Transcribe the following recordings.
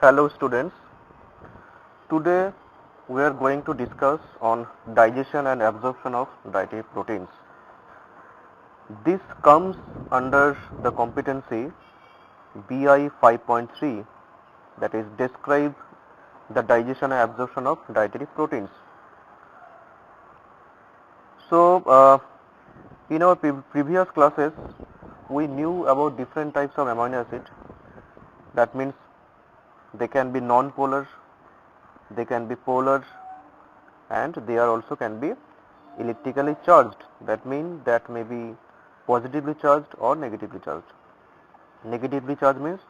Hello students, today we are going to discuss on digestion and absorption of dietary proteins. This comes under the competency BI 5.3, that is describe the digestion and absorption of dietary proteins. So in our previous classes we knew about different types of amino acid. That means they can be non-polar, they can be polar, and they are also can be electrically charged. That means that may be positively charged or negatively charged. Negatively charged means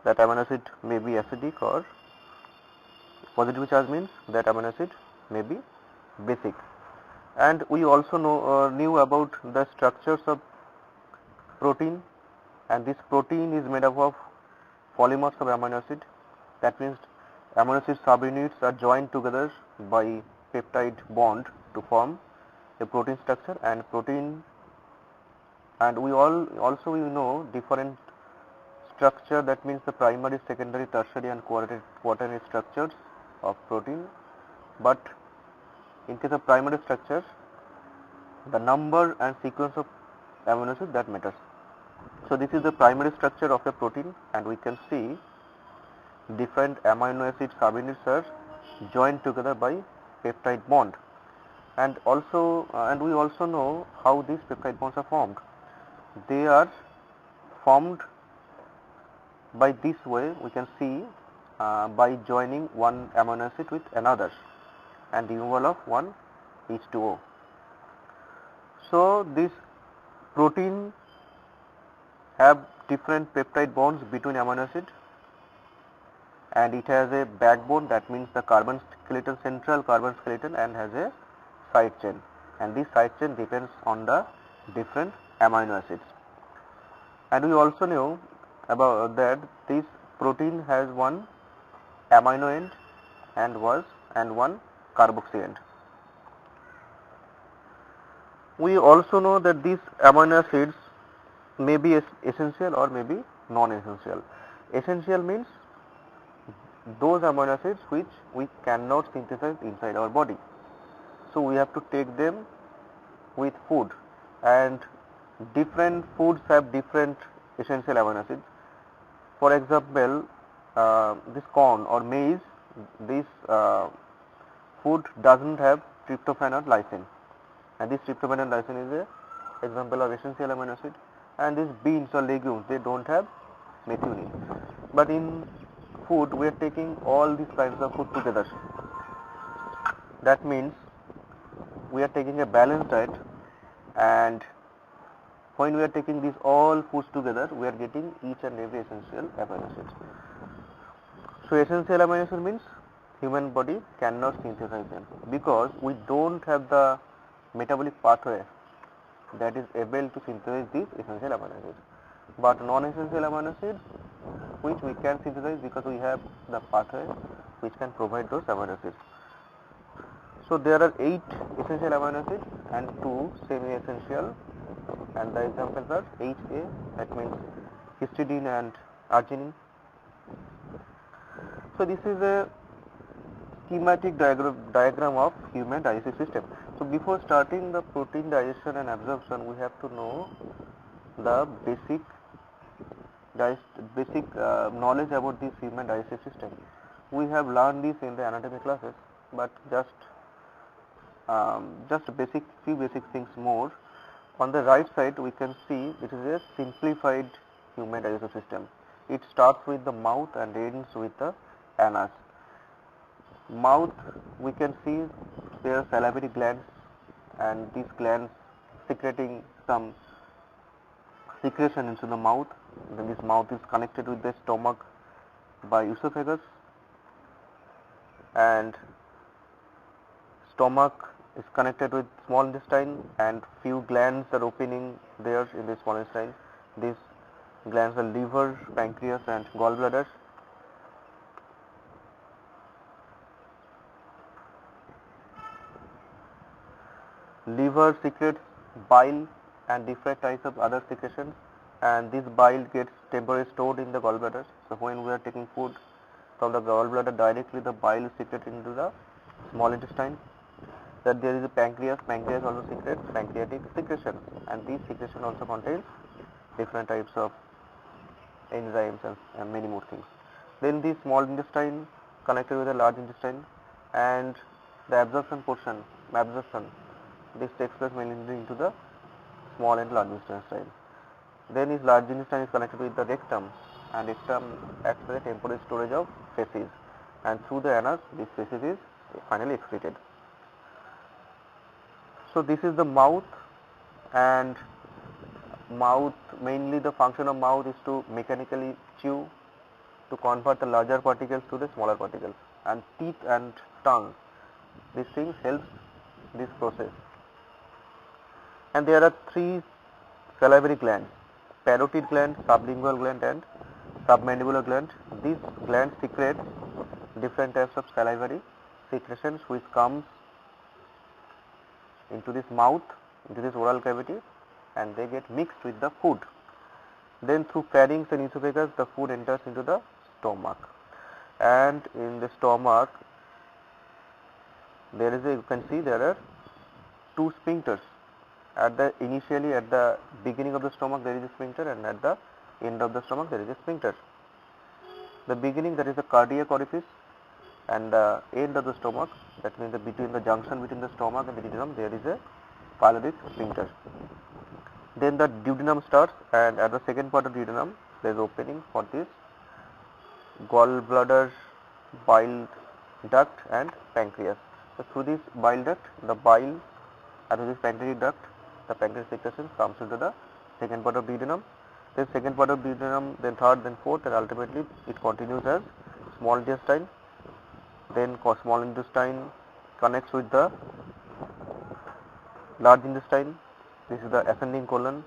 that amino acid may be acidic, or positively charged means that amino acid may be basic. And we also knew about the structures of protein, and this protein is made up of polymers of amino acid. That means amino acid subunits are joined together by peptide bond to form a protein structure, and protein, and we also know different structure, that means the primary, secondary, tertiary and quaternary structures of protein. But in case of primary structure, the number and sequence of amino acid that matters. So this is the primary structure of a protein, and we can see different amino acid subunits are joined together by peptide bond, and we also know how these peptide bonds are formed. They are formed by this way, we can see by joining one amino acid with another and removal of one H2O. So this protein have different peptide bonds between amino acid, and it has a backbone, that means the carbon skeleton, central carbon skeleton, and has a side chain, and this side chain depends on the different amino acids. And we also know about that this protein has one amino end and one carboxy end. We also know that these amino acids may be essential or may be non-essential. Essential means those amino acids which we cannot synthesize inside our body, so we have to take them with food, and different foods have different essential amino acids. For example, this corn or maize, this food doesn't have tryptophan or lysine, and this tryptophan and lysine is a example of essential amino acid. And these beans or legumes, they don't have methionine. But in food we are taking all these kinds of food together. That means we are taking a balanced diet, and when we are taking these all foods together, we are getting each and every essential amino acid. So essential amino acid means human body cannot synthesize them because we don't have the metabolic pathway that is able to synthesize these essential amino acids. But non-essential amino acids, which we can synthesize because we have the pathway which can provide those amino acids. So there are 8 essential amino acids and 2 semi-essential, and the examples are HA, that means histidine and arginine. So this is a schematic diagram of human digestive system. So before starting the protein digestion and absorption, we have to know the basic knowledge about this human digestive system. We have learned this in the anatomy classes, but just few basic things more. On the right side we can see it is a simplified human digestive system. It starts with the mouth and ends with the anus. Mouth, we can see there are salivary glands, and these glands secreting some secretion into the mouth. Then this mouth is connected with the stomach by esophagus, and stomach is connected with small intestine, and few glands are opening there in the small intestine. These glands are liver, pancreas and gallbladder. Liver secretes bile and different types of other secretions, and this bile gets temporarily stored in the gallbladder. So when we are taking food, from the gallbladder directly the bile is secreted into the small intestine. That there is a pancreas also secretes pancreatic secretions, and these secretion also contains different types of enzymes and many more things. Then the small intestine connected with the large intestine, and the absorption portion, this takes place mainly into the small and large intestine. Then is large intestine is connected with the rectum, and rectum acts as a temporary storage of feces, and through the anus this feces is finally excreted. So this is the mouth, and mouth, mainly the function of mouth is to mechanically chew, to convert the larger particles to the smaller particles, and teeth and tongue, these things helps this process. And there are three salivary glands: parotid gland, sublingual gland, and submandibular gland. These glands secrete different types of salivary secretions which comes into this mouth, into this oral cavity, and they get mixed with the food. Then through pharynx and esophagus the food enters into the stomach, and in the stomach there is a, you can see there are two sphincters. Initially at the beginning of the stomach there is a sphincter, and at the end of the stomach there is a sphincter. The beginning, that is the cardiac orifice, and the end of the stomach, that means between the junction between the stomach and the duodenum there is a pyloric sphincter. Then the duodenum starts, and at the second part of duodenum there is opening for this gallbladder, bile duct, and pancreas. So through this bile duct, the bile, and through this pancreatic duct, the pancreas secretion comes into the second part of duodenum. Then second part of duodenum, then third, then fourth, and ultimately it continues as small intestine. Then small intestine connects with the large intestine. This is the ascending colon,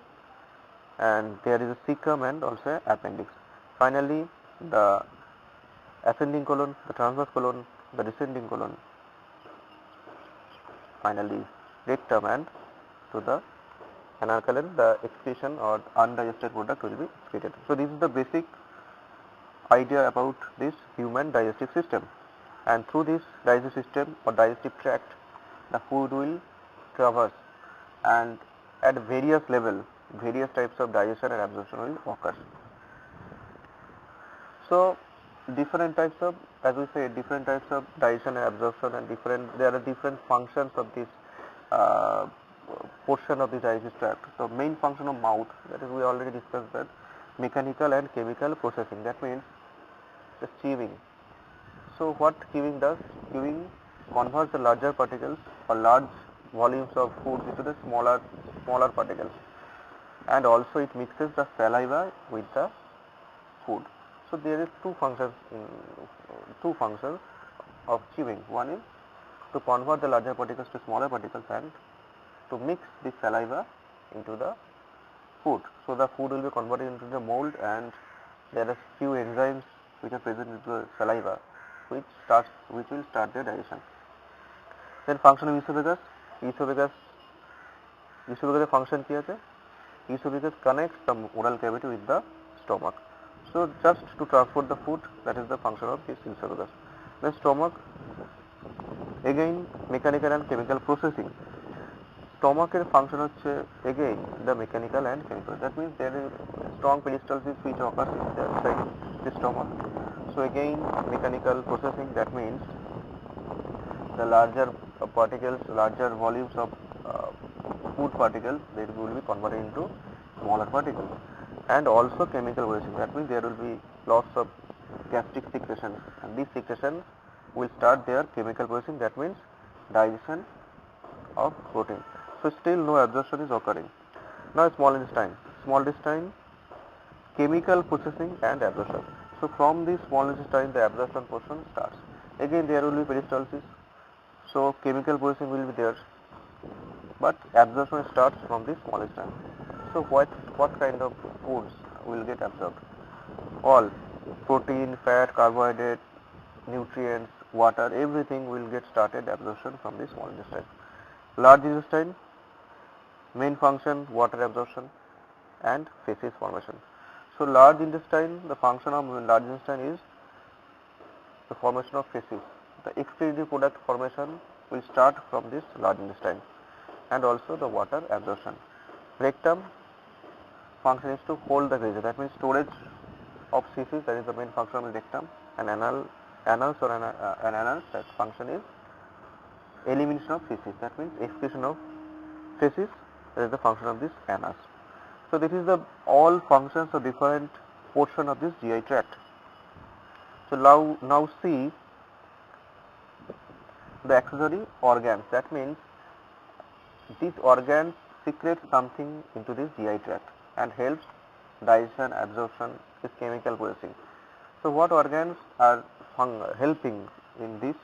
and there is a cecum and also appendix. Finally, the ascending colon, the transverse colon, the descending colon, finally rectum, and to the anal colon, the excretion or undigested product will be excreted. So this is the basic idea about this human digestive system, and through this digestive system or digestive tract the food will traverse, and at various level various types of digestion and absorption will occur. So different types of, as we say, different types of digestion and absorption, and there are different functions of this portion of the digestive tract. So main function of mouth, that is we already discussed that, mechanical and chemical processing, that means the chewing. So what chewing does? Chewing converts the larger particles or large volumes of food into the smaller particles, and also it mixes the saliva with the food. So there is two functions of chewing. One is to convert the larger particles to smaller particles, and to mix the saliva into the food. So the food will be converted into the mold, and there are few enzymes which are present in the saliva which will start their digestion. Then function of esophagus. Esophagus function কি আছে? Esophagus connects the oral cavity with the stomach. So just to transport the food, that is the function of this esophagus. The stomach, again mechanical and chemical processing. Stomacher function হচ্ছে again the mechanical and chemical. That means there is strong peristalsis which occurs inside the stomach. So again mechanical processing, that means the larger particles, larger volumes of food particles, they will be converted into smaller particles. And also chemical processing, that means there will be lots of gastric secretion, and these secretions will start their chemical processing, that means digestion of protein. So still no absorption is occurring. Now small intestine, chemical processing and absorption. So from this small intestine the absorption portion starts. Again there will be peristalsis, so chemical processing will be there, but absorption starts from this small intestine. So what kind of foods will get absorbed? All protein, fat, carbohydrate, nutrients, water, everything will get started absorption from this small intestine. Large intestine, main function water absorption and feces formation. So large intestine, the function of large intestine is the formation of feces. The excretory product formation will start from this large intestine, and also the water absorption. Rectum function is to hold the feces, that means storage of feces, that is the main function of the rectum, and anus or an anus, that function is elimination of feces, that means excretion of feces, that is the function of this anus. So this is the all functions of different portion of this GI tract. So now see the accessory organs, that means these organs secrete something into this GI tract and helps digestion, absorption, this chemical processing. So what organs are helping in this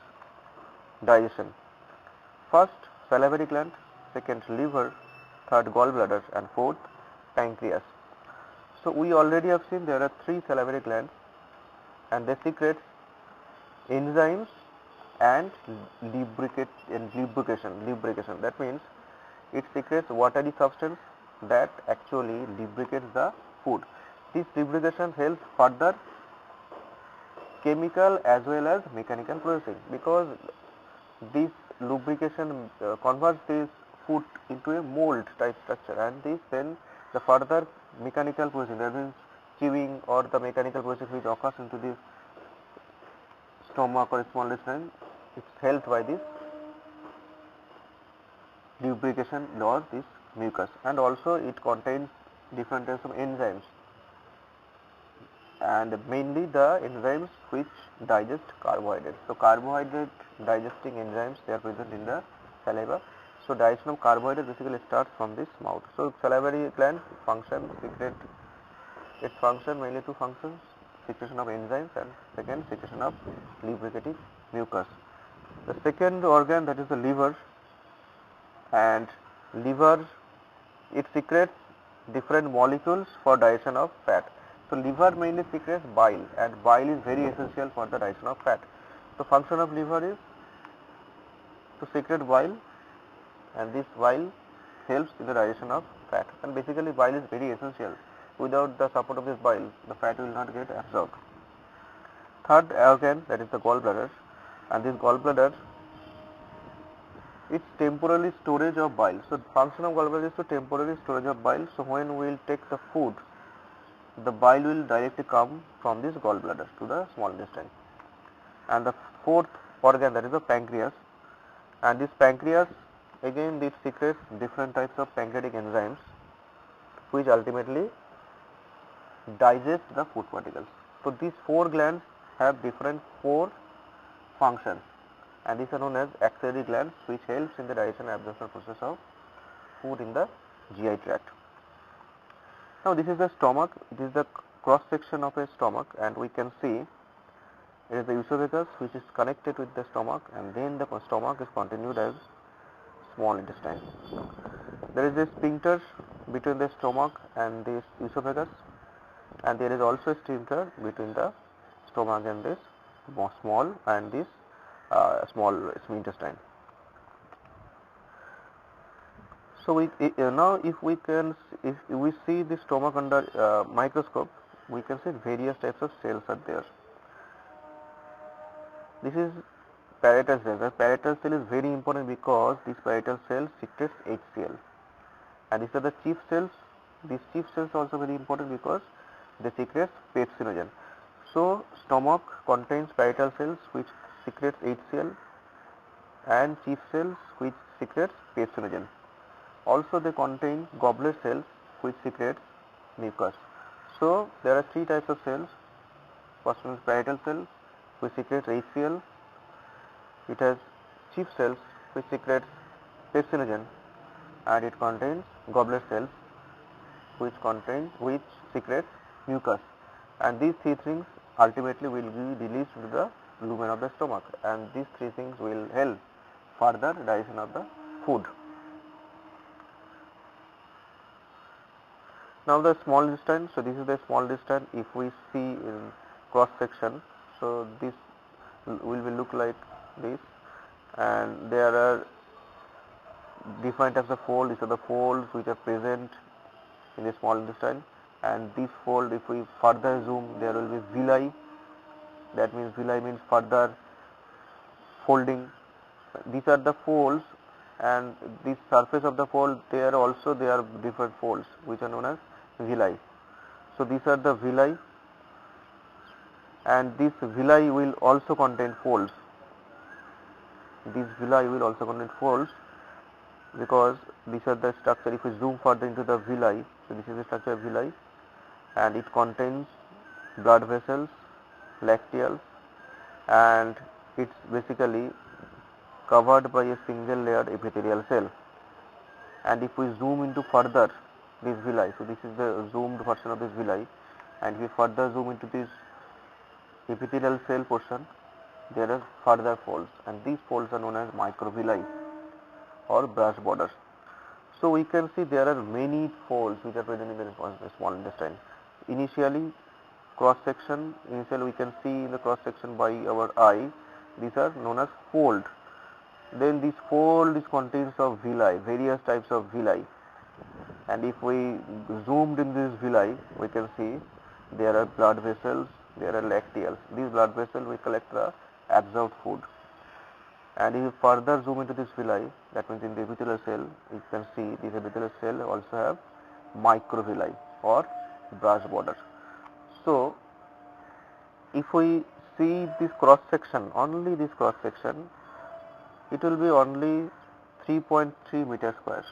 digestion? First, salivary gland, second, liver, third, gallbladder, and fourth, pancreas. So we already have seen there are 3 salivary glands, and they secrete enzymes and lubrication. That means it secretes watery substance that actually lubricates the food. This lubrication helps further chemical as well as mechanical processing, because this lubrication converts this food into a mold type structure, and this then the further mechanical processing, that means chewing or the mechanical process which occurs into this stomach or small intestine, it's helped by this lubrication or this mucus. And also it contains different types of enzymes, and mainly the enzymes which digest carbohydrates. So carbohydrate digesting enzymes, they are present in the saliva. So digestion of carbohydrate basically starts from this mouth. So salivary gland function secrete, its function mainly 2 functions: secretion of enzymes and second, secretion of lubricating mucus. The second organ, that is the liver, and liver, it secretes different molecules for digestion of fat. So liver mainly secretes bile, and bile is very essential for the digestion of fat. So function of liver is to secrete bile, and this bile helps in the digestion of fat, and basically bile is very essential. Without the support of this bile, the fat will not get absorbed. Third organ, that is the gallbladder, and this gallbladder, it's temporary storage of bile. So function of gallbladder is to temporary storage of bile. So when we will take the food, the bile will directly come from this gallbladder to the small intestine. And the fourth organ, that is the pancreas, and this pancreas again it secretes different types of pancreatic enzymes which ultimately digest the food particles. So these 4 glands have different 4 functions, and these are known as axillary glands, which helps in the digestion and absorption process of food in the GI tract. Now this is the stomach. It is the cross section of a stomach, and we can see it is the esophagus which is connected with the stomach, and then the stomach is continued as small intestine. There is a sphincter between the stomach and this esophagus, and there is also a sphincter between the stomach and this small and this small intestine. So now if we see the stomach under microscope, we can see various types of cells are there. This is parietal cell. The parietal cell is very important because this parietal cell secretes HCl, and these are the chief cells. These chief cells are also very important because they secrete pepsinogen. So stomach contains parietal cells which secretes HCl, and chief cells which secretes pepsinogen. Also they contain goblet cells which secretes mucus. So there are 3 types of cells. First one is parietal cell which secretes HCl. It has chief cells which secretes pepsinogen, and it contains goblet cells which secretes mucus. And these 3 things ultimately will be released to the lumen of the stomach, and these 3 things will help further digestion of the food. Now the small intestine. So this is the small intestine. If we see in cross section, so this will look like this, and there are different types of folds. These are the folds which are present in the small intestine, and this fold, if we further zoom, there will be villi, that means villi means further folding. These are the folds, and this surface of the fold, there are different folds which are known as villi. So these are the villi, and this villi will also contain folds. These villi will also contain folds because these are the structure. If we zoom further into the villi, so this is the structure of villi, and it contains blood vessels, lacteals, and it's basically covered by a single layered epithelial cell. And if we zoom into further this villi, so this is the zoomed version of this villi, and if we further zoom into this epithelial cell portion, there are further folds, and these folds are known as microvilli or brush borders. So we can see there are many folds which are present in the small intestine. Initially we can see in the cross section by our eye, these are known as fold. Then this fold is contains of villi, various types of villi, and if we zoomed in this villi, we can see there are blood vessels, there are lacteals. These blood vessels will collect the absorbed food. And if you further zoom into this villi, that means in the epithelial cell, you can see this epithelial cell also have microvilli or brush border. So if we see this cross section, only this cross section, it will be only 3.3 meter square.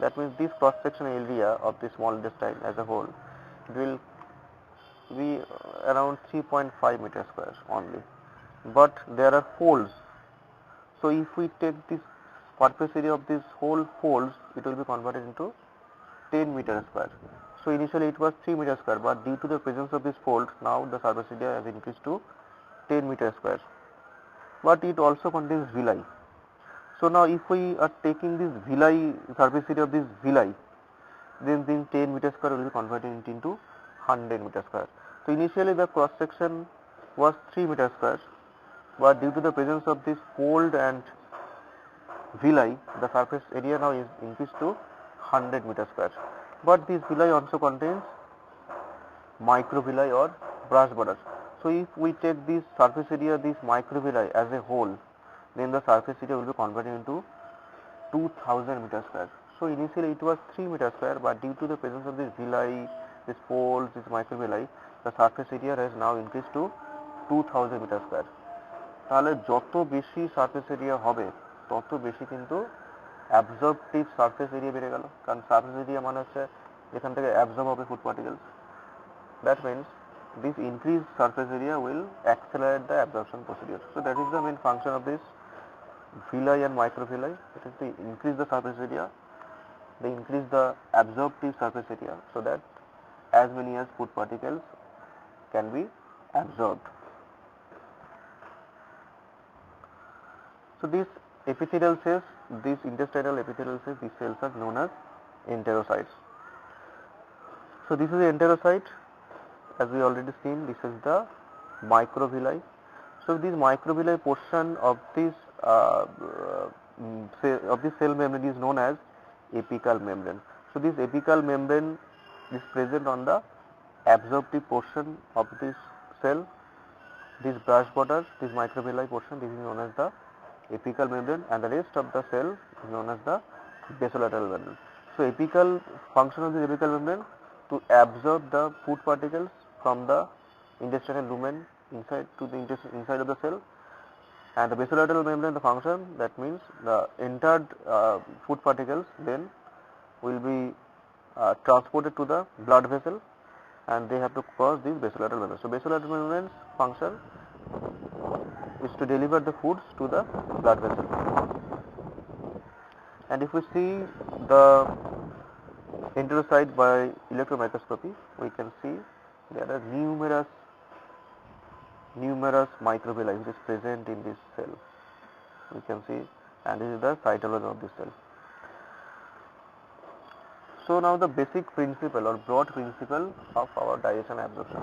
That means this cross section area of the small intestine as a whole, it will be around 3.5 meter square only. But there are folds. So if we take this surface area of this whole folds, it will be converted into 10 meter square. So initially it was 3 meter square, but due to the presence of this fold, now the surface area has increased to 10 meter square. But it also contains villi. So now if we are taking this villi, surface area of this villi, then 10 meter square will be converted into 100 meter square. So initially the cross section was 3 meter square, but due to the presence of this fold and villi, the surface area now is increased to 100 meter square. But this villi also contains microvilli or brush borders. So if we take this surface area, this microvilli as a whole, then the surface area will be converted into 2000 meter square. So initially it was 3 meter square, but due to the presence of this villi, this folds, this microvilli, the surface area has now increased to 2000 meter square. তাহলে যত বেশি surface area হবে তত বেশি কিন্তু অ্যাবজর্পটিভ surface area বেড়ে গেল, কারণ সারফেস এরিয়া মানে হচ্ছে যেখান থেকে অ্যাবজর্ব হবে food particles. That means this increased surface area will accelerate the absorption procedure. So that is the main function of this villi and microvilli. It is to increase the surface area, they increase the absorptive surface area so that as many as food particles can be absorbed. So these epithelial cells, these intestinal epithelial cells, these cells are known as enterocytes. So this is the enterocyte. As we already seen, this is the microvilli. So this microvilli portion of this cell membrane is known as apical membrane. So this apical membrane is present on the absorptive portion of this cell. This brush border, this microvilli portion, this is known as the apical membrane, and the rest of the cell is known as the basolateral membrane. So apical function of the apical membrane to absorb the food particles from the intestinal lumen inside to the inside of the cell, and the basolateral membrane, the function, that means the entered food particles then will be transported to the blood vessel, and they have to cross this basolateral membrane. So basolateral membrane's function is to deliver the foods to the blood vessel. And if we see the enterocyte by electron microscopy, we can see there are numerous microvilli which is present in this cell. We can see, and this is the cytology of this cell. So now the basic principle or broad principle of our digestion absorption.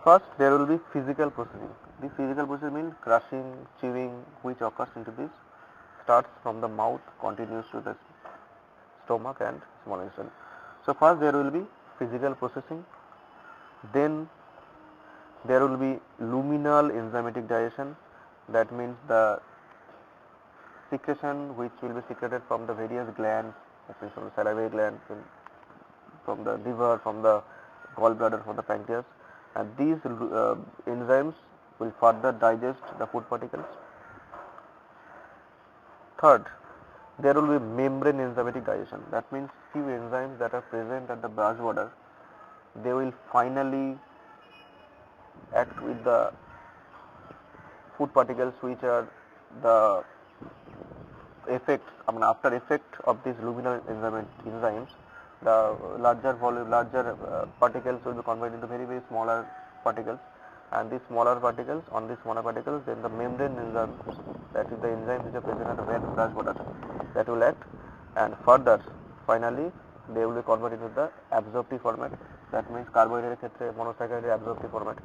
First, there will be physical processing. This physical process means crushing, chewing, which occurs into this, starts from the mouth, continues to the stomach and small intestine. So first there will be physical processing, then There will be luminal enzymatic digestion. That means the secretion which will be secreted from the various glands, that means from the salivary glands, from the liver, from the gallbladder, from the pancreas, and these enzymes will further digest the food particles. Third, there will be membrane enzymatic digestion. That means few enzymes that are present at the brush border, they will finally act with the food particles which are the effects, after effect of these luminal enzymes, the larger volume, larger particles will be converted into very, very smaller particles, and these smaller particles, then the membrane enzymes, that is the enzymes which are present at the brush border, that will act, and further, finally, they will be converted into the absorptive format. That means carbohydrate ক্ষেত্রে monosaccharide absorptive format,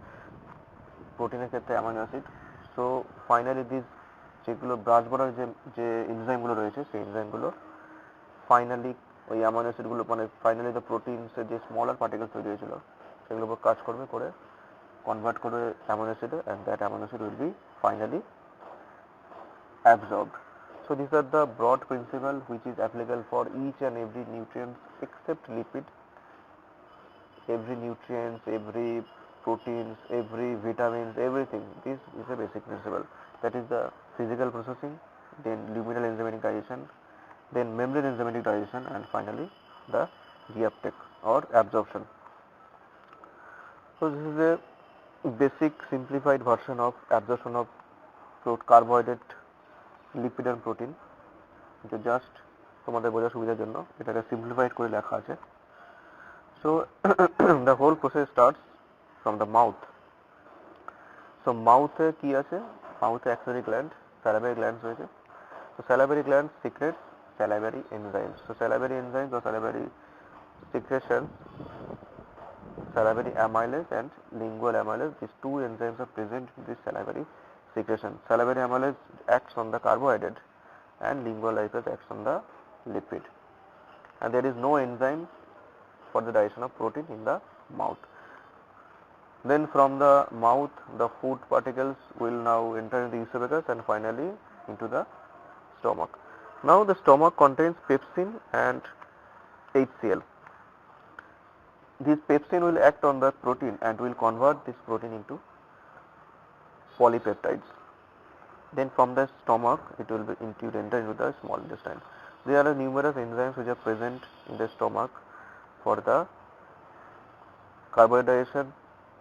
প্রোটিনের ক্ষেত্রে amino acid. So finally this যেগুলো brush border যে এনজাইমগুলো রয়েছে, সেই এনজাইমগুলো finally ওই amino অ্যাসিডগুলো, মানে ফাইনালি দ্য প্রোটিনসের যে স্মলার পার্টিকেলস তৈরি হয়েছিল সেগুলোর উপর কাজ করবে, করে কনভার্ট করবে অ্যামাইনো অ্যাসিডে, and that amino acid will be finally absorbed. So these are the broad principle which is applicable for each and every nutrients except lipid. Every nutrients, every proteins, every vitamins, everything. This is a basic principle. That is the physical processing, then luminal enzymatic digestion, then membrane enzymatic digestion, and finally the reuptake or absorption. So this is a basic simplified version of absorption of carbohydrate, lipid and protein. এটা just তোমাদের বোঝার সুবিধার জন্য এটাকে simplified করে লেখা আছে. So the whole process starts from the mouth. So mouth এ কি আছে? Mouth এ axillary gland, salivary glands রয়েছে. So salivary glands secretes salivary enzymes. So salivary enzymes or salivary secretions, salivary amylase and lingual amylase, these two enzymes are present in this salivary secretion. Salivary amylase acts on the carbohydrate and lingual amylase acts on the lipid, and there is no enzyme for the digestion of protein in the mouth. Then from the mouth, the food particles will now enter into the esophagus and finally into the stomach. Now the stomach contains pepsin and HCl. This pepsin will act on the protein and will convert this protein into polypeptides. Then from the stomach it will enter into the small intestine. There are numerous enzymes which are present in the stomach for the carbohydrate digestion,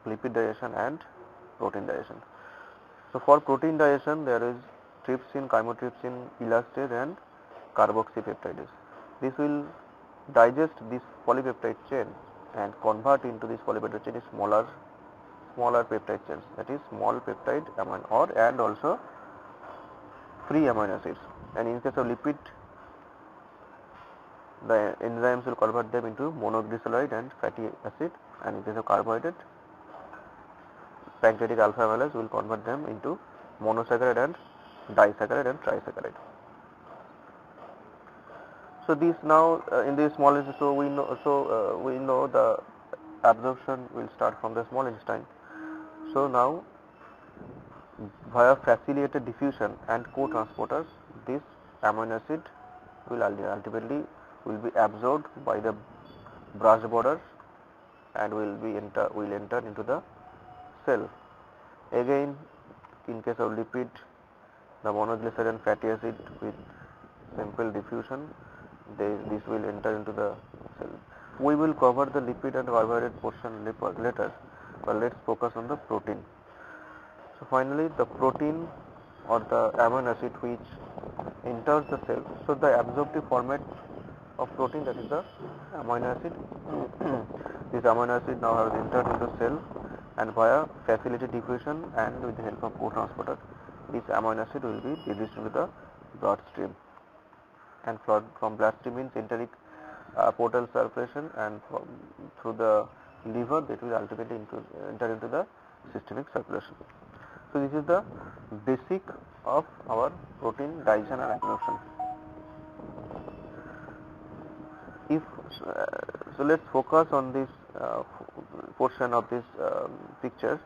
lipid digestion and protein digestion. So for protein digestion there is trypsin, chymotrypsin, elastase and carboxypeptidase. This will digest this polypeptide chain and convert into this polypeptide chain smaller peptide chains, that is small peptide amino and also free amino acids. And in case of lipid, the enzymes will convert them into monoglyceride and fatty acid, and in case of carbohydrate, pancreatic alpha amylase will convert them into monosaccharide and disaccharide and trisaccharide. So these now in the small intestine, we know the absorption will start from the small intestine. So now via facilitated diffusion and co-transporters, this amino acid will ultimately be absorbed by the brush borders and will enter into the cell. Again, in case of lipid, the monoglyceride and fatty acid with simple diffusion, this will enter into the cell. We will cover the lipid and carbohydrate portion later, but let's focus on the protein. So finally the protein or the amino acid which enters the cell. So the absorptive format of protein, that is the amino acid. This amino acid now has entered into the cell, and via facilitated diffusion and with the help of co-transporter, this amino acid will be released into the bloodstream, and from bloodstream means enteric portal circulation, and through the liver that will ultimately enter into the systemic circulation. So this is the basic of our protein digestion and absorption. So let's focus on this portion of this picture.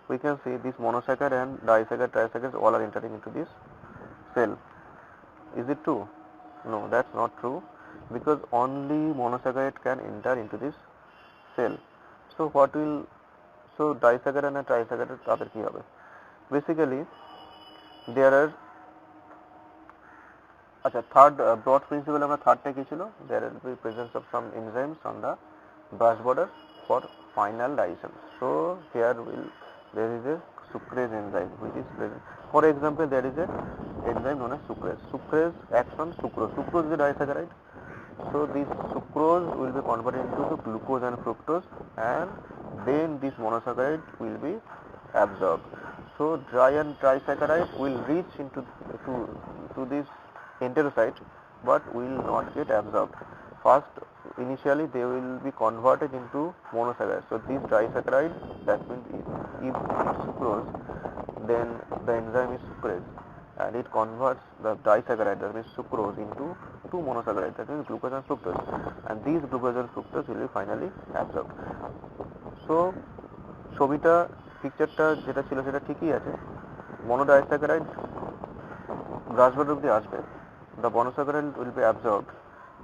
we can see this monosaccharide and disaccharide, trisaccharides all are entering into this cell. Is it true? No, that's not true, because only monosaccharide can enter into this cell. So disaccharide and trisaccharide তাদের কি হবে? Basically there are third broad principle আমরা third টা কি ছিল? There will be presence of some enzymes on the brush border for final digestion. So here there is a sucrase enzyme which is present. For example, there is a enzyme known as sucrase. Sucrase acts on sucrose. Sucrose is a disaccharide. So this sucrose will be converted into the glucose and fructose, and then this monosaccharide will be absorbed. So dry and trisaccharide will reach into to this enterocyte but will not get absorbed. First, initially they will be converted into monosaccharide. So this disaccharide, that means if it's sucrose, then the enzyme is sucrase, and it converts the disaccharide, that means sucrose, into two monosaccharides, that means glucose and fructose, and these glucose and fructose will be finally absorbed. So ছবিটা পিকচারটা যেটা ছিল সেটা ঠিকই আছে, মনোডাইস্যাকারাইড brush border অবধি আসবে, the monosaccharide will be absorbed,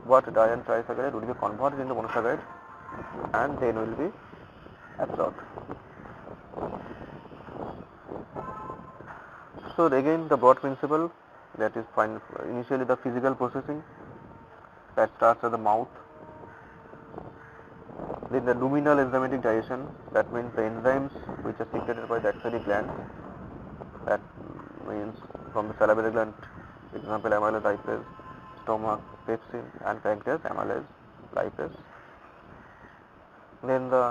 but di and trisaccharide will be converted into monosaccharide and then will be absorbed. So again the broad principle, that is initially the physical processing that starts at the mouth, then the luminal enzymatic digestion, that means the enzymes which are secreted by the axillary gland, that means from the salivary gland, example amylase lipase, stomach pepsin, and pancreas amylase lipase. Then the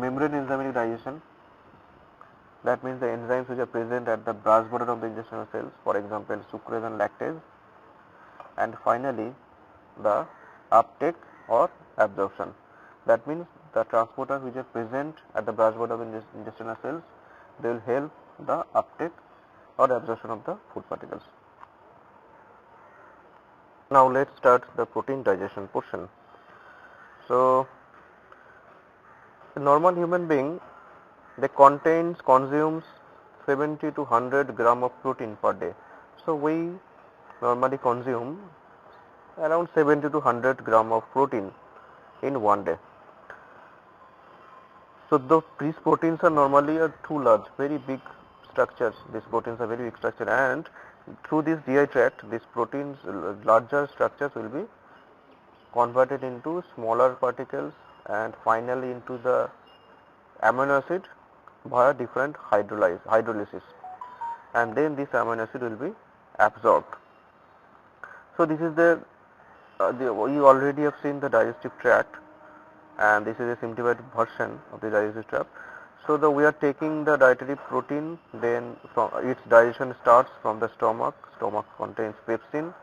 membrane enzymatic digestion, that means the enzymes which are present at the brush border of the intestinal cells, for example sucrase and lactase. And finally the uptake or absorption, that means the transporters which are present at the brush border of the intestinal cells, they will help the uptake or absorption of the food particles. Now let's start the protein digestion portion. So a normal human being, they consumes 70 to 100 gram of protein per day. So we normally consume around 70 to 100 gram of protein in one day. So these proteins are normally too large, very big structures. These proteins are very big structure, and through this GI tract, these proteins, larger structures, will be converted into smaller particles and finally into the amino acid via different hydrolysis, and then this amino acid will be absorbed. So this is you already have seen the digestive tract, and this is a simplified version of the digestive tract. So we are taking the dietary protein, then from its digestion starts from the stomach. Stomach contains pepsin,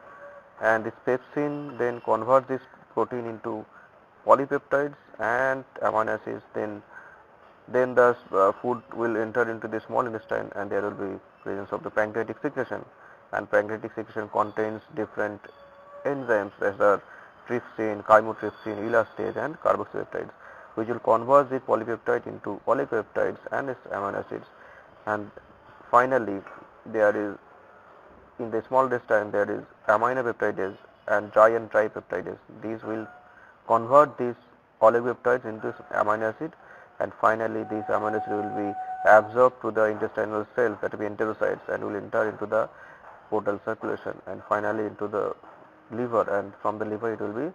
and this pepsin then converts this protein into polypeptides and amino acids. Then the food will enter into the small intestine, and there will be presence of the pancreatic secretion, and pancreatic secretion contains different enzymes as are trypsin, chymotrypsin, elastase, and carboxypeptides, which will convert the polypeptide into polypeptides and its amino acids. And finally there is, in the small intestine, there is aminopeptidase and dry and tripeptidase. These will convert these polypeptides into amino acid, and finally these amino acids will be absorbed to the intestinal cells, that will be enterocytes, and will enter into the portal circulation, and finally into the liver, and from the liver it will be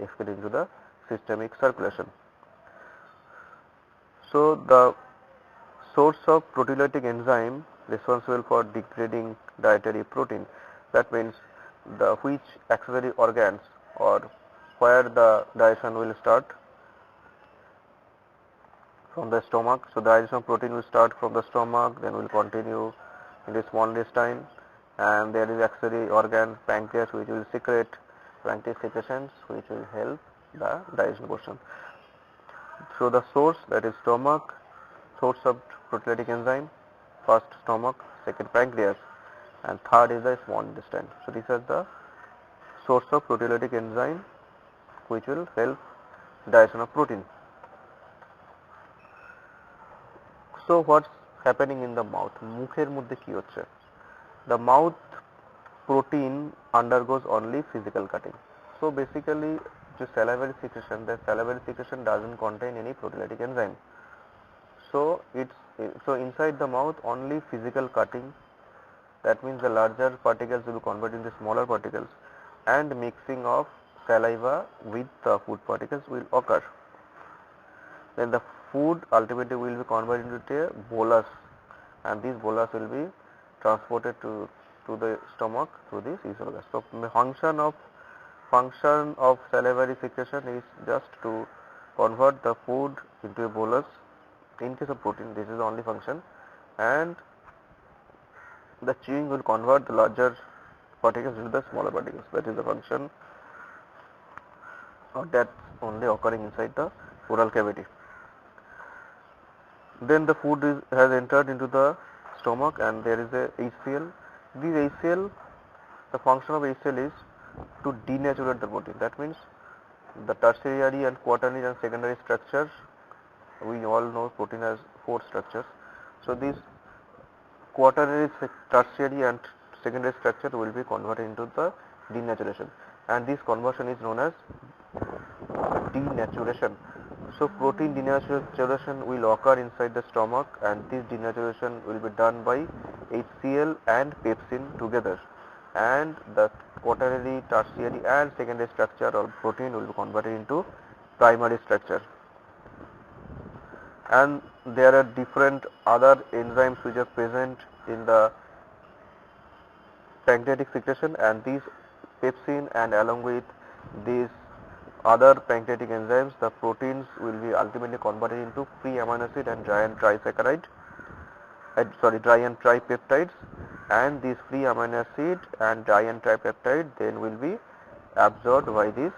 excreted into the systemic circulation. So the source of proteolytic enzyme responsible for degrading dietary protein, that means which axillary organs or where the digestion will start, from the stomach. So the digestion of protein will start from the stomach, then will continue in the small intestine, and there is axillary organ pancreas, which will secrete pancreatic secretions, which will help the digestion portion. So the source, that is stomach, source of proteolytic enzyme, first stomach, second pancreas, and third is the small intestine. So these are the source of proteolytic enzyme which will help digestion of protein. So what's happening in the mouth, মুখের মধ্যে কি হচ্ছে? The mouth protein undergoes only physical cutting. So basically, the salivary secretion doesn't contain any proteolytic enzyme. So inside the mouth only physical cutting, that means the larger particles will be converted into smaller particles, and mixing of saliva with the food particles will occur. Then the food ultimately will be converted into a bolus, and this bolus will be transported to the stomach through this esophagus. So the function of salivary secretion is just to convert the food into a bolus. In case of protein, this is the only function, and the chewing will convert the larger particles into the smaller particles. That is the function that only occurring inside the oral cavity. Then the food has entered into the stomach, and there is a HCl. This HCl, the function of HCl is to denaturate the protein. That means the tertiary and quaternary and secondary structures. We all know protein has 4 structures. So these quaternary, tertiary and secondary structure will be converted into the denaturation, and this conversion is known as denaturation. So protein denaturation will occur inside the stomach, and this denaturation will be done by HCl and pepsin together, and the quaternary, tertiary and secondary structure of protein will be converted into primary structure. And there are different other enzymes which are present in the pancreatic secretion, and these pepsin and along with these other pancreatic enzymes, the proteins will be ultimately converted into free amino acid and dry and tripeptides, and these free amino acid and dry and tripeptide then will be absorbed by these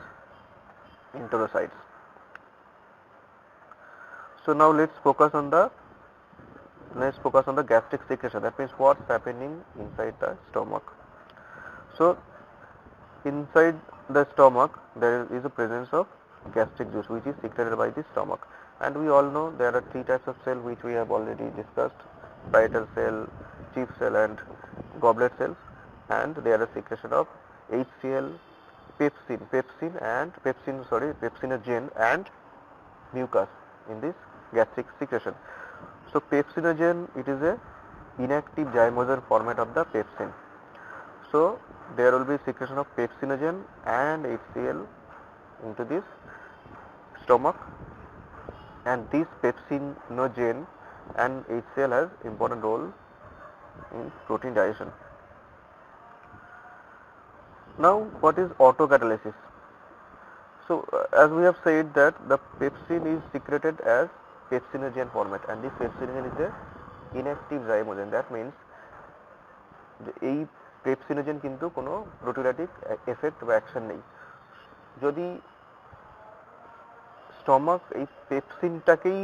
enterocytes. So now let's focus on the gastric secretion. That means what's happening inside the stomach. So inside the stomach there is a presence of gastric juice which is secreted by the stomach, and we all know there are 3 types of cell which we have already discussed: parietal cell, chief cell and goblet cells, and there is secretion of HCl, pepsinogen and mucus in this gastric secretion. So pepsinogen, it is a inactive zymogen format of the pepsin. So there will be secretion of pepsinogen and HCl into this stomach, and this pepsinogen and HCl has important role in protein digestion. Now what is autocatalysis? So as we have said that the pepsin is secreted as pepsinogen format, and this pepsinogen is a inactive zymogen. That means এই pepsinogen কিন্তু কোনো proteolytic effect বা action নেই। যদি stomach এই পেপসিনটাকেই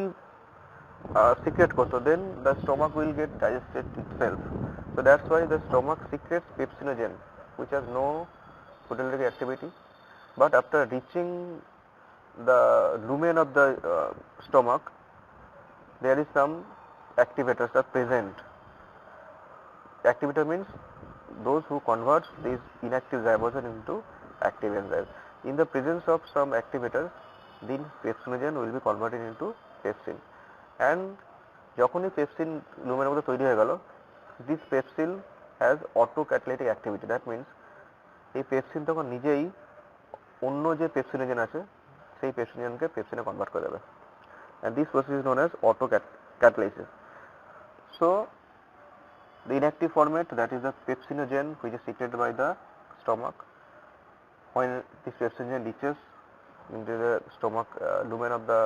secrete করতো, then the stomach will get digested itself. So that's why the stomach secretes pepsinogen which has no proteolytic activity, but after reaching the lumen of the stomach, there is some activators are present. Activator means those who convert these inactive zymogen into active enzymes. In the presence of some activators, then pepsinogen will be converted into pepsin, and যখনই pepsin lumen মধ্যে তৈরি হয়ে গেল, this pepsin has autocatalytic activity. That means এই pepsin তখন নিজেই অন্য যে পেপসিনোজেন আছে সেই পেপসিনোজেনকে পেপসিনে কনভার্ট করে দেবে, and this process is known as autocatalysis. So the inactive format, that is the pepsinogen which is secreted by the stomach, when this pepsinogen reaches into the stomach lumen of the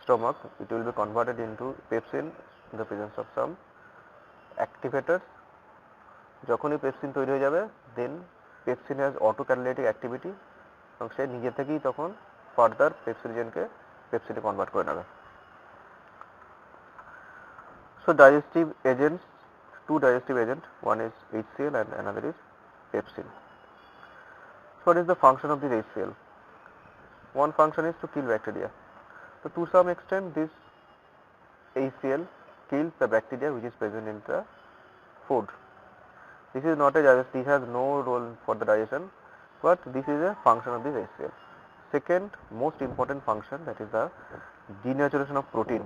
stomach, it will be converted into pepsin in the presence of some activators. যখনই pepsin তৈরি হয়ে যাবে, then pepsin has autocatalytic activity, এবং সে নিজে থেকেই তখন further পেপসিনোজেনকে পেপসিনে convert করে নেবে। So digestive agents, 2 digestive agents, one is HCl and another is pepsin. So what is the function of this HCl? One function is to kill bacteria. So to some extent this HCl kills the bacteria which is present in the food. This is not this has no role for the digestion, but this is a function of this HCl. Second most important function, that is the denaturation of protein.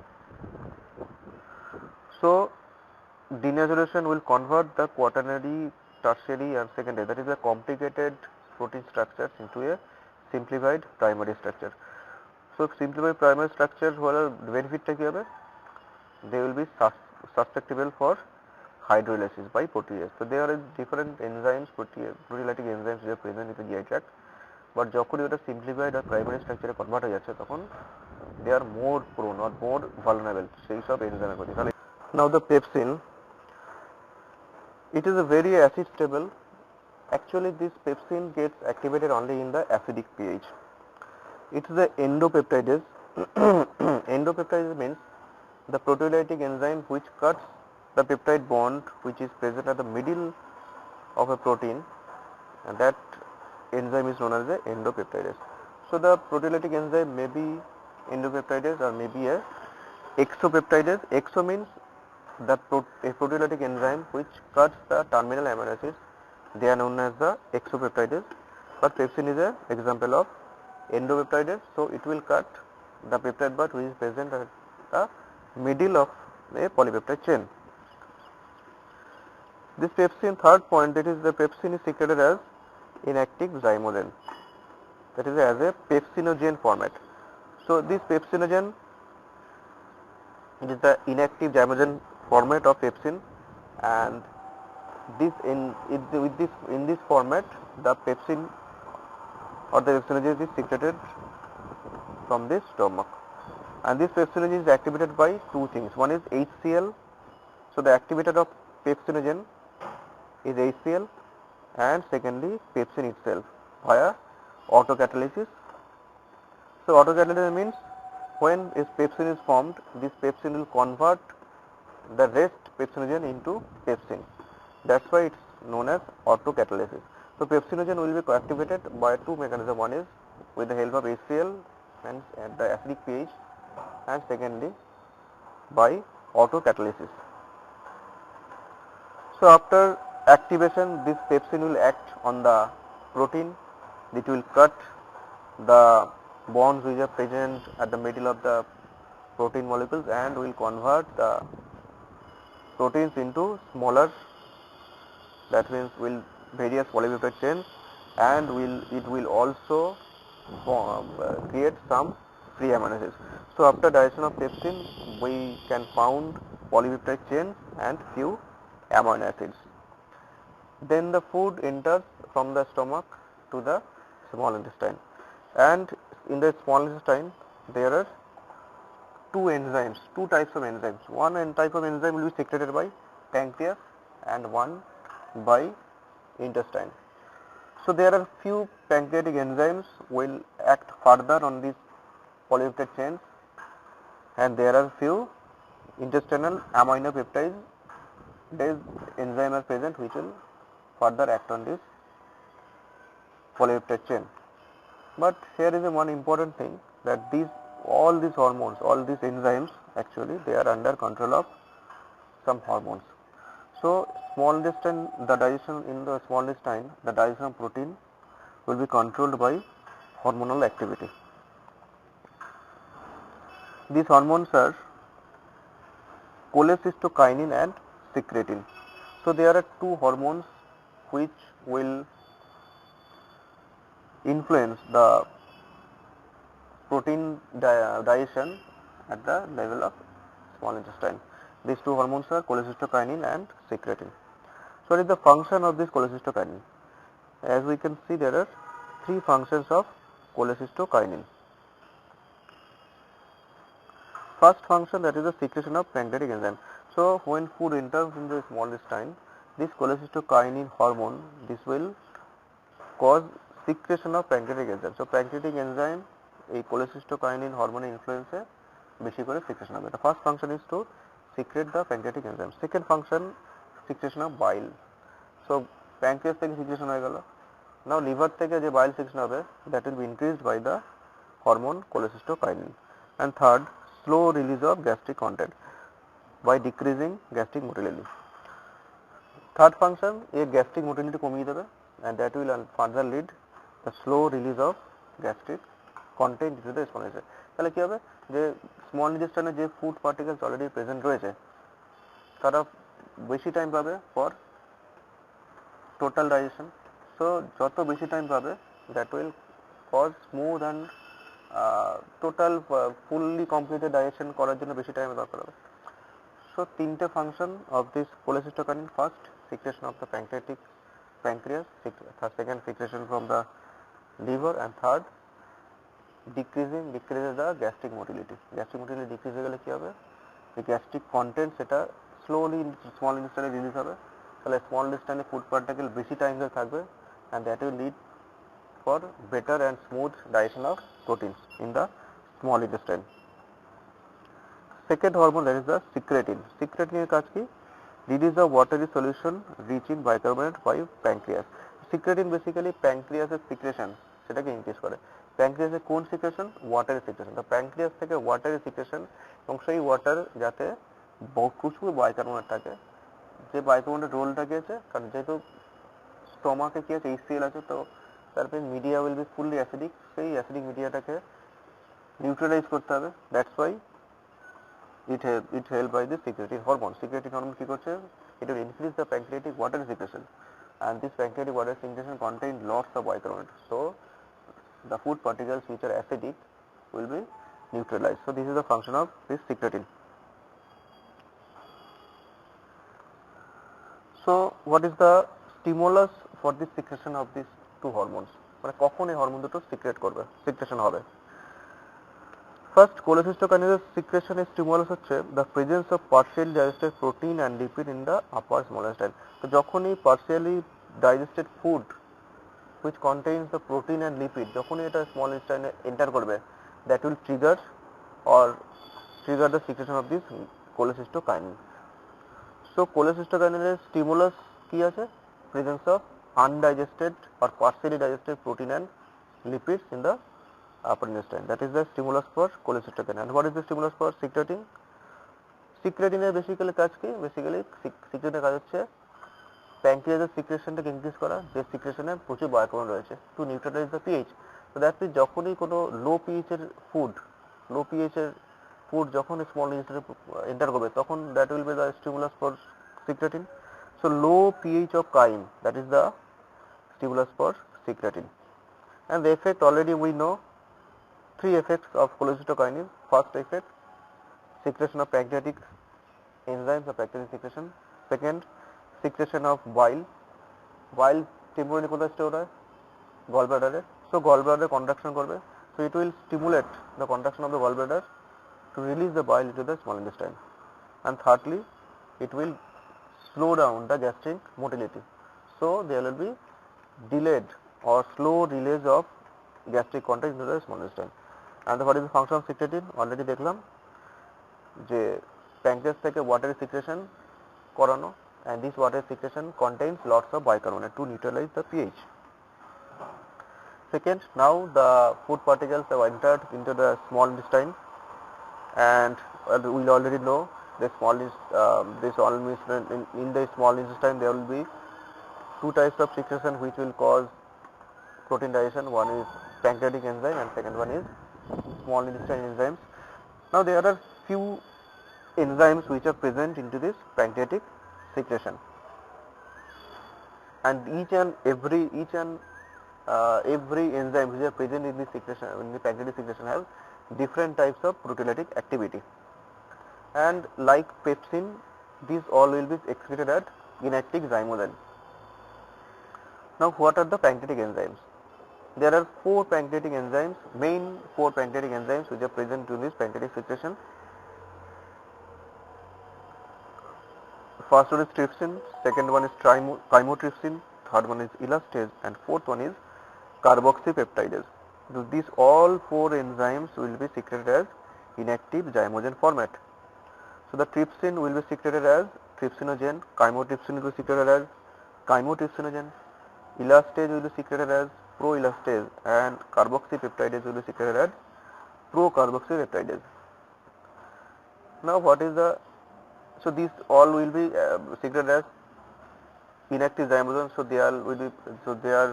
So denaturation will convert the quaternary, tertiary and secondary, that is the complicated protein structures, into a simplified primary structure. So simplified primary structure হওয়ার benefit কি হবে? They will be susceptible for hydrolysis by protease. So there are different enzymes, proteolytic enzymes which are present in the GI tract, but যখনই ওটা simplified or primary structure A convert হয়ে যাচ্ছে তখন they are more prone or more vulnerable সেই সব enzyme প্রতি। Now the pepsin, it is a very acid stable. Actually this pepsin gets activated only in the acidic pH. It is the endopeptidase. Endopeptidase means the proteolytic enzyme which cuts the peptide bond which is present at the middle of a protein, and that enzyme is known as the endopeptidase. So the proteolytic enzyme may be endopeptidase or may be a exopeptidase. Exo means the proteolytic enzyme which cuts the terminal amino acids, they are known as the exopeptidase, but pepsin is an example of endopeptidase. So it will cut the peptide bond which is present at the middle of a polypeptide chain. This pepsin, third point, that is the pepsin is secreted as inactive zymogen, that is as a pepsinogen format. So this pepsinogen, it is the inactive zymogen format of pepsin, and this in this format the pepsin or the pepsinogen is secreted from the stomach, and this pepsinogen is activated by two things. One is HCl. So the activator of pepsinogen is HCl, and secondly pepsin itself via autocatalysis. So autocatalysis means when this pepsin is formed, this pepsin will convert the rest pepsinogen into pepsin. That's why it's known as autocatalysis. So pepsinogen will be activated by two mechanisms. One is with the help of HCl and at the acidic pH, and secondly by autocatalysis. So after activation, this pepsin will act on the protein. It will cut the bonds which are present at the middle of the protein molecules and will convert the proteins into smaller, that means will various polypeptide chains, and it will also create some free amino acids. So after digestion of pepsin, we can found polypeptide chains and few amino acids. Then the food enters from the stomach to the small intestine, and in the small intestine there are two types of enzymes. One type of enzyme will be secreted by pancreas and one by intestine. So there are few pancreatic enzymes will act further on these polypeptide chains, and there are few intestinal aminopeptides, these enzymes are present which will further act on this polypeptide chain. But here is one important thing, that all these hormones, all these enzymes, actually they are under control of some hormones. So small intestine, the digestion in the small intestine, the digestion of protein will be controlled by hormonal activity. These hormones are cholecystokinin and secretin. So there are two hormones which will influence the protein digestion at the level of small intestine. These two hormones are cholecystokinin and secretin. So what is the function of this cholecystokinin? As we can see, there are three functions of cholecystokinin. First function, that is the secretion of pancreatic enzyme. So when food enters in the small intestine, this cholecystokinin hormone, this will cause secretion of pancreatic enzyme. So pancreatic enzyme এই cholecystokinin hormone influence এ বেশি করে secretion হবে. The first function is to secrete the pancreatic enzyme. Second function, secretion of bile. So pancreas থেকে secretion হয়ে গেল. Now liver থেকে যে bile secretion হবে, that will be increased by the hormone cholecystokinin. And third, slow release of gastric content. by decreasing gastric motility. Third function, a gastric motility কমিয়ে দেবে and that will further lead the slow release of gastric content into the small intestine. তাহলে কি হবে যে small ইন্টেস্টাইনে যে food particles already present রয়েছে তারা বেশি টাইম পাবে ফর টোটাল ডাইজেশন। সো যত বেশি টাইম পাবে that will cause smooth and total fully completed digestion করার জন্য বেশি টাইম দরকার হবে। So তিনটে function of this cholecystokinin, first secretion of the pancreas, second secretion from the liver, and third decreases the gastric motility. Gastric motility decrease হয়ে গেলে কি হবে, the gastric content সেটা slowly small intestine রিলিজ হবে, তাহলে small intestine food particle বেশি time ধরে থাকবে and that will lead for better and smooth digestion of proteins in the small intestine. Second hormone, that is the secretin. Secretin এর কাজ কি? Release the watery solution rich in bicarbonate by pancreas. Secretin basically pancreas এর secretion সেটাকে increase করে। Pancreas এর কোন secretion? Watery secretion. তো pancreas থেকে ওয়াটারি সিক্রেশন এবং সেই ওয়াটার যাতে প্রচুর বাইকার্বনেট থাকে, যে বাইকার্বনেট রোলটা কি আছে, কারণ যেহেতু স্টমাকে কি আছে HCl আছে, তো তারপরে media will be fully acidic, সেই অ্যাসিডিক মিডিয়াটাকে নিউট্রালাইজ করতে হবে। That's why it helped by the secretin hormone. Secretin hormone কি করছে? It will increase the pancreatic water secretion, and this pancreatic water secretion contain lots of bicarbonate. So the food particles which are acidic will be neutralized. So this is the function of this secretin. So what is the stimulus for this secretion of these two hormones? মানে কখন এই hormone দুটো secretion হবে? First, cholecystokinin secretion is stimulus হচ্ছে the presence of partially digested protein and lipid in the upper small intestine. তো যখনই partially digested food which contains the protein and lipid যখনই এটা small intestine enter করবে, that will trigger the secretion of this cholecystokinin. So cholecystokinin এর stimulus কি আছে? Presence of undigested or partially digested protein and lipids in the upper intestine. That is the stimulus for cholecystokinin. And what is the stimulus for secretin? Secretin এর basically কাজ কি? Basically secretin এর কাজ হচ্ছে প্যানক্রিয়াসের সিক্রেশনটাকে increase করা, যে সিক্রেশনে প্রচুর বায়োকার্বন রয়েছে, টু নিউট্রালাইজ দ্য পিএইচ। তো দ্যাট মিনস যখনই কোনো লো পিএইচ এর ফুড যখন স্মল ইন্টেস্টাইনে এন্টার করবে, তখন that will B the stimulus for secretin. So low pH of chyme, that is the stimulus for secretin. And the effect already we know. Three effects of cholecystokinin. First effect, secretion of pancreatic enzymes of pancreatic secretion. Second, secretion of bile. Bile temporarily কোথায় store হয়? gallbladder. So gallbladder contraction করবে. So it will stimulate the contraction of the gallbladder to release the bile into the small intestine. And thirdly, it will slow down the gastric motility. So there will be delayed or slow release of gastric content into the small intestine. And what is the function of secretin? Already দেখলাম যে pancreas থেকে watery secretion করানো, and this watery secretion contains lots of bicarbonate to neutralize the pH. Second, now the food particles have entered into the small intestine, and we already know the in the small intestine there will be two types of secretion which will cause protein digestion. One is pancreatic enzyme and second one is small intestine enzymes. Now there are few enzymes which are present into this pancreatic secretion, and each and every enzyme which are present in the secretion, in the pancreatic secretion, have different types of proteolytic activity, and like pepsin, these all will be excreted at inactive zymogen. Now what are the pancreatic enzymes? There are four pancreatic enzymes, main four pancreatic enzymes which are present in this pancreatic secretion. First one is trypsin, second one is chymotrypsin, third one is elastase, and fourth one is carboxypeptidase. So these all four enzymes will be secreted as inactive zymogen format. So the trypsin will be secreted as trypsinogen, chymotrypsin will be secreted as chymotrypsinogen, elastase will be secreted as proelastase, and carboxypeptidase will be secreted as procarboxypeptidase. Now what is the So these all will be secreted as inactive ribosomes. So they are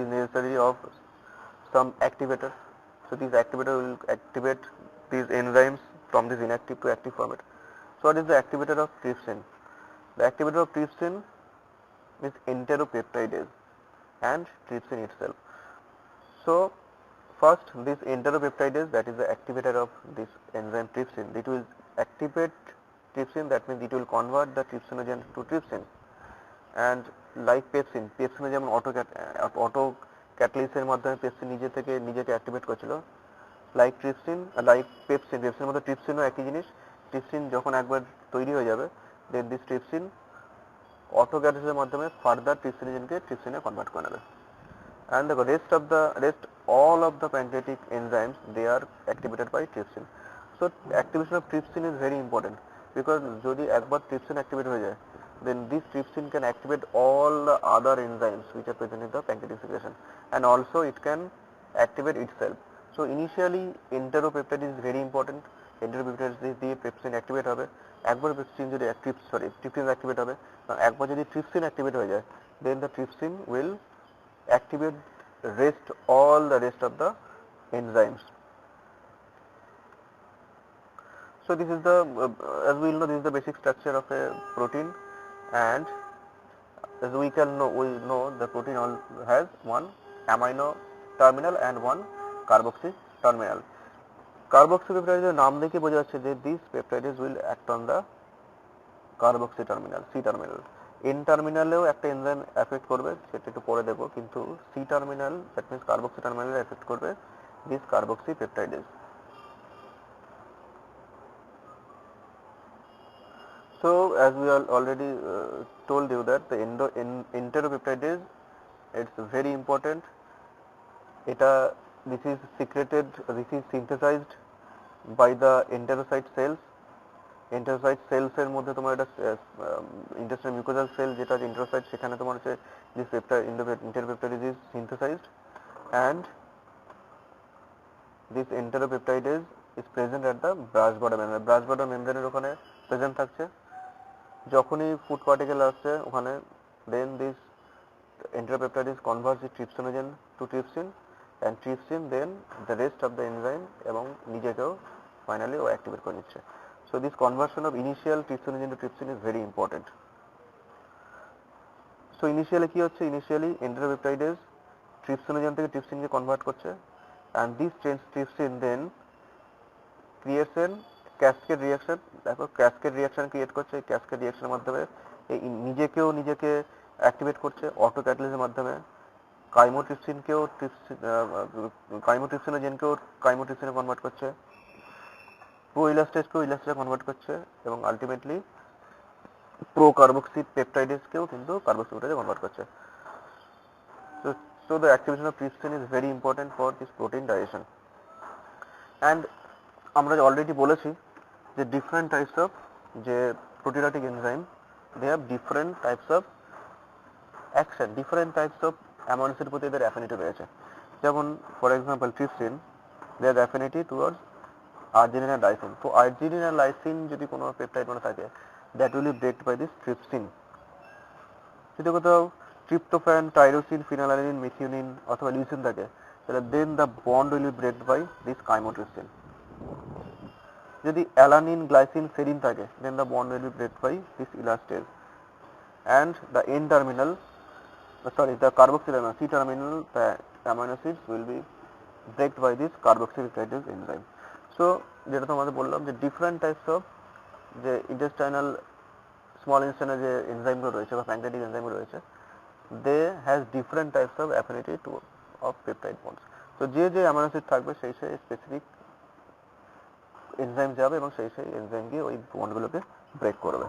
is necessary of some activator. So these activator will activate these enzymes from this inactive to active format. So what is the activator of trypsin? The activator of trypsin is enteropeptidase and trypsin itself. So first, this enteropeptidase, that is the activator of this enzyme trypsin, it will activate trypsin, that means it will convert the trypsinogen to trypsin, and like pepsin যেমন auto ক্যাটালিসিসের মাধ্যমে pepsin নিজেকে activate করছিল, like trypsin like পেপসিনের মধ্যে ট্রিপসিনও একই জিনিস। Trypsin যখন একবার তৈরি হয়ে যাবে, দেন দিস ট্রিপসিন অটো ক্যাটালিসিসের মাধ্যমে ফার্দার ট্রিপসিনোজেনকে ট্রিপসিনে কনভার্ট করে নেবে। And the rest all of the pancreatic enzymes, they are activated by trypsin. So activation of trypsin is very important, because যদি একবার trypsin activate হয়ে যায়, then this trypsin can activate all the other enzymes which are present in the pancreatic secretion, and also it can activate itself. So initially enteropeptide is very important. Enteropeptide দিয়ে pepsin activate হবে, একবার pepsin যদি trypsin activate হবে, একবার যদি trypsin activate হয়ে যায়, then the trypsin will activate all the rest of the enzymes. So this is the as we know, this is the basic structure of a protein, and as we know the protein all has one amino terminal and one carboxy terminal. Carboxy peptide নাম দেখে বোঝা যাচ্ছে যে these peptides will act on the carboxy terminal, C terminal. N টার্মিনালেও একটা enzyme effect করবে, সেটা একটু পরে দেবো, কিন্তু C terminal, that means carboxy টার্মিনালে এফেক্ট করবে this carboxy peptidase. So as we already told you that the enteropeptidase, it's very important. This is secreted, this is synthesized by the enterocyte cells. Enterocyte cells এর মধ্যে তোমার একটা intestinal mucosal sell যেটা আছে এন্টারোসাইট, সেখানে তোমার হচ্ছে this enteropeptidase is synthesized, and this enteropeptidase is present at the brush border membrane. Brush border membrane এর ওখানে প্রেজেন্ট থাকছে, যখনই ফুড পার্টিকেল আসছে ওখানে, then this enteropeptidase converts the trypsinogen to trypsin, and trypsin then the rest of the enzyme এবং নিজেকেও finally ও activate করে নিচ্ছে। So this conversion of initial trypsinogen to trypsin is very important. So initially কি হচ্ছে, initially enteropeptidase trypsinogen থেকে trypsin কে convert করছে, and this trypsin then creates a cascade reaction. দেখো cascade reaction create করছে, এই cascade reaction এর মাধ্যমে এই নিজেকে অ্যাক্টিভেট করছে অটো ক্যাটালিসিসের মাধ্যমে, কাইমোট্রিপসিনোজেনকেও কাইমোট্রিপসিনে কনভার্ট করছে, প্রোইলাস্টেজকেও ইলাস্টেজে কনভার্ট করছে, এবং আলটিমেটলি প্রোকার্বক্সি পেপটাইডেসকেও কিন্তু কার্বক্সি পেপটাইডে কনভার্ট করছে। So the activation of trypsin is very important for this protein digestion. And আমরা অলরেডি বলেছি যে ডিফারেন্ট টাইপস অফ যে proteolytic enzyme, they have different types of action, different types of amino acid প্রতি এদের affinity রয়েছে। যেমন for example trypsin, they have affinity towards arginine and lysine. তো arginine and lysine যদি কোনো পেপটাইড মানে থাকে, that will be breaked by this trypsin. যদি কোথাও ট্রিপ্টোফ্যান, টাইরোসিন, ফিনালানিন, মিথিওনিন অথবা লিউসিন থাকে, তাহলে then the bond will be breaked by this chymotrypsin. যদি অ্যালানিন, গ্লাইসিন, সেরিন থাকে, then the bond will be breaked by this elastase, and the N terminal, the carboxyl C terminal, the amino acids will be breaked by this carboxypeptidase enzyme. So যেটা তোমাদের বললাম যে different types of যে intestinal small intestinal যে এনজাইমগুলো রয়েছে বা pancreatic এনজাইমগুলো রয়েছে, they has different types of affinity to of peptide bonds. তো যে অ্যামাইনো অ্যাসিড থাকবে সেই স্পেসিফিক এনজাইম যাবে এবং সেই এনজাইম গিয়ে ওই বন্ডগুলোকে ব্রেক করবে।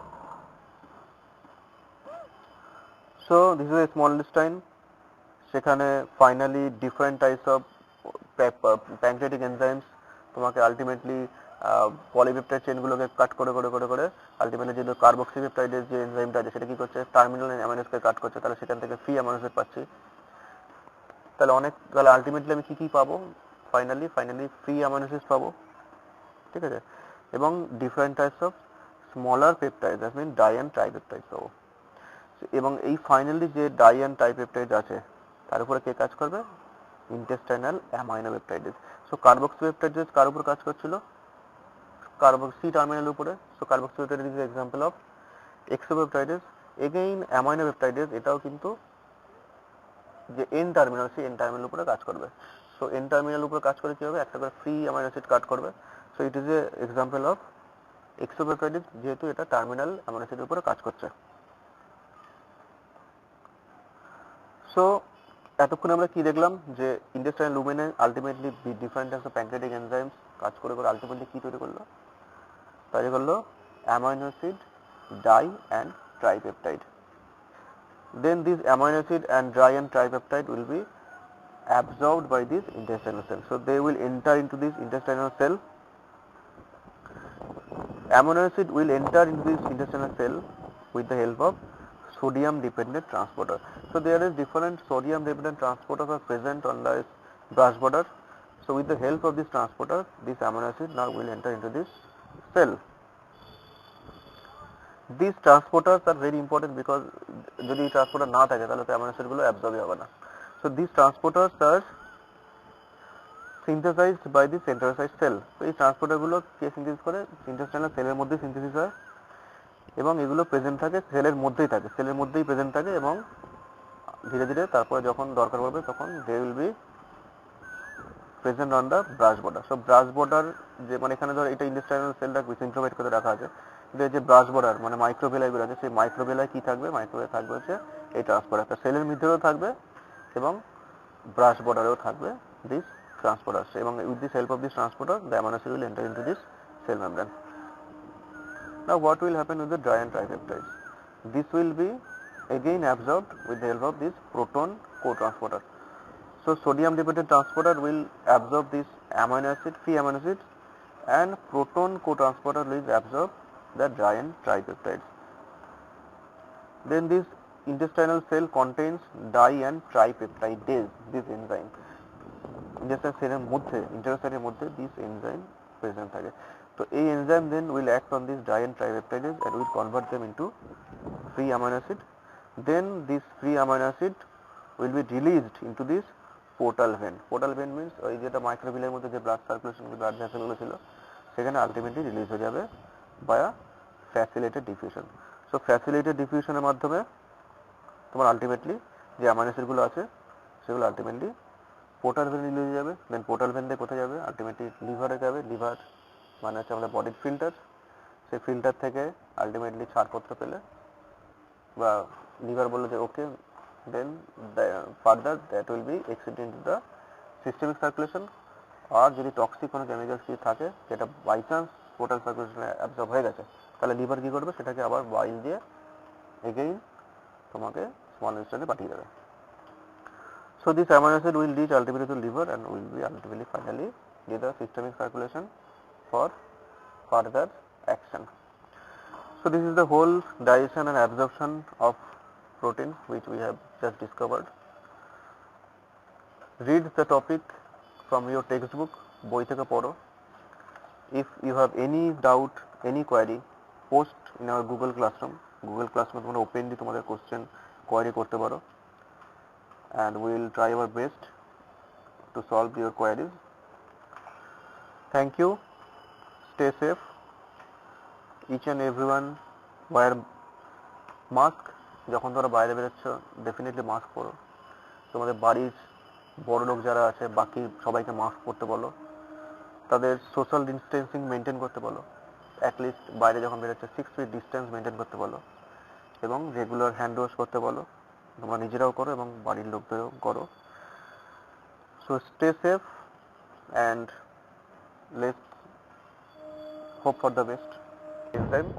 So this is a small intestine, সেখানে finally different types of pancreatic enzymes তোমাকে আলটিমেটলি পলিপেপটাইড চেনগুলোকে কাট করে আলটিমেটলি যে কার্বক্সিপেপটাইডের যে এনজাইমটা আছে সেটা কি করছে, টার্মিনাল অ্যামাইনো অ্যাসিডকে কাট করছে, তাহলে সেখান থেকে ফ্রি অ্যামাইনো অ্যাসিড পাচ্ছি। তাহলে আলটিমেটলি আমি কি পাবো, ফাইনালি ফ্রি অ্যামাইনো অ্যাসিড পাবো, ঠিক আছে, এবং different types of smaller peptide, that mean di and tripeptide পাবো। এবং এই ফাইনালি যে ডাই অ্যান্ড ট্রাইপেপটাইড আছে তার উপরে কে কাজ করবে? ইন্টেস্টাইনাল অ্যামাইনোপেপটাইডেস। সো কার্বক্সিপেপটাইডেস কার উপর কাজ করছিল? C টার্মিনাল উপরে। So carboxypeptidase is example of exopeptidase. Again aminopeptidase, এটাও কিন্তু যে এন টার্মিনাল, সেই এন টার্মিনাল উপরে কাজ করবে। সো এন টার্মিনাল উপরে কাজ করে কি হবে? একটা করে ফ্রি অ্যামাইনো অ্যাসিড কাট করবে। So it is a example of exopeptidase, যেহেতু এটা টার্মিনাল অ্যামাইনো অ্যাসিডের উপরে কাজ করছে। সো এতক্ষণ আমরা কি দেখলাম? যে ইন্টেস্টাইনাল লুমেনে ultimately different types of pancreatic enzymes কাজ করে আলটিমেটলি কি তৈরি করলো? তৈরি করলো amino acid, di and tripeptide. Then this amino acid and dry and tripeptide will be absorbed by this intestinal cell. So they will enter into this intestinal cell. Amino acid will enter into this intestinal cell with the help of sodium dependent transporter. So there is different sodium dependent transporters are present on the brush border. So with the help of this transporter, this amino acid now will enter into this cell. These transporters are very important because যদি transporter না থাকে তাহলে তো amino acid গুলো অ্যাবজর্বই হবে না। So these transporters are synthesized by the centralized cell. তো এই ট্রান্সপোর্টার গুলো কে সিনথেসিস করে? ইন্টেস্টাইনাল সেলের মধ্যে সিনথেসিস হয় এবং এগুলো প্রেজেন্ট থাকে সেলের মধ্যেই প্রেজেন্ট থাকে এবং ধীরে ধীরে তারপরে যখন দরকার পড়বে তখন they will be present on the brush border. So brush border যে মানে এখানে ধর এটা ইন্টেস্টাইনাল সেলটাকে সিনথ্রোমেট করে রাখা আছে, যে ব্রাশ বর্ডার মানে মাইক্রোভেলাই গুলো আছে, সেই মাইক্রোভেলাই কি থাকবে? মাইক্রোভেলাই থাকবে হচ্ছে এই ট্রান্সপোর্টার। সেলের মধ্যেও থাকবে এবং ব্রাশ বর্ডারেও থাকবে দিস ট্রান্সপোর্টার। এবং with this help of this transporter the amino acid will enter into this cell membrane. Now what will happen with the dry and tripeptides? This will be again absorbed with the help of this proton co-transporter. So sodium dependent transporter will absorb this amino acid, free amino acid, and proton co-transporter will absorb the dry and tripeptides. Then this intestinal cell contains di and tripeptidase, this enzyme. Intestinal cell এর মধ্যে this enzyme present থাকে। তো এই enzyme then will act on this di and tripeptidase and will convert them into free amino acid. Then this free amino acid will be released into this portal vein. Portal vein means ওই যেটা মাইক্রোভিলের মধ্যে যে blood circulation, blood vessel গুলো ছিল সেখানে ultimately release হয়ে যাবে বায়া ফ্যাসিলিটেড ডিফিউশন। সো ফ্যাসিলিটেড ডিফিউশনের মাধ্যমে তোমার আলটিমেটলি যে অ্যামাইনো অ্যাসিড গুলো আছে সেগুলো আলটিমেটলি পোর্টাল ভেন রিলিজ হয়ে যাবে। দেন পোর্টাল ভেন দিয়ে কোথায় যাবে? আলটিমেটলি লিভারে যাবে। লিভার মানে হচ্ছে আমাদের বডির ফিল্টার। সেই ফিল্টার থেকে আলটিমেটলি ছাড়পত্র পেলে বা লিভার বললো যে okay, then further that will be exceed into the systemic circulation. আর যদি টক্সিক কোনো কেমিক্যালস কিছু থাকে যেটা বাই চান্স পোর্টাল সার্কুলেশনে অ্যাবজর্ব হয়ে গেছে, তাহলে লিভার কি করবে? সেটাকে আবার বাইল দিয়ে এগেইন তোমাকে স্মল ইন্টেস্টাইনে পাঠিয়ে দেবে। So this amino acid will reach ultimately to liver and will be ultimately finally get the systemic circulation for further action. So this is the whole digestion and absorption of protein which we have just discovered. Read the topic from your textbook, বই থেকে পড়ো। If you have any doubt, any query, post in our Google Classroom. Google Classroom তোমরা openly তোমাদের question query করতে পারো and we will try our best to solve your queries. Thank you. Stay safe. Each and everyone wear mask. যখন তোমরা বাইরে বেরোচ্ছ definitely mask পরো। তোমাদের বাড়ির বড় লোক যারা আছে বাকি সবাইকে মাস্ক পরতে বলো। তাদের সোশ্যাল ডিস্টেন্সিং মেনটেন করতে বলো। অ্যাটলিস্ট বাইরে যখন বেরোচ্ছে 6 feet ডিস্টেন্স মেনটেন করতে বলো এবং রেগুলার হ্যান্ড ওয়াশ করতে বলো। তোমরা নিজেরাও করো এবং বাড়ির লোকদেরও করো। So stay safe and let's hope for the best this time.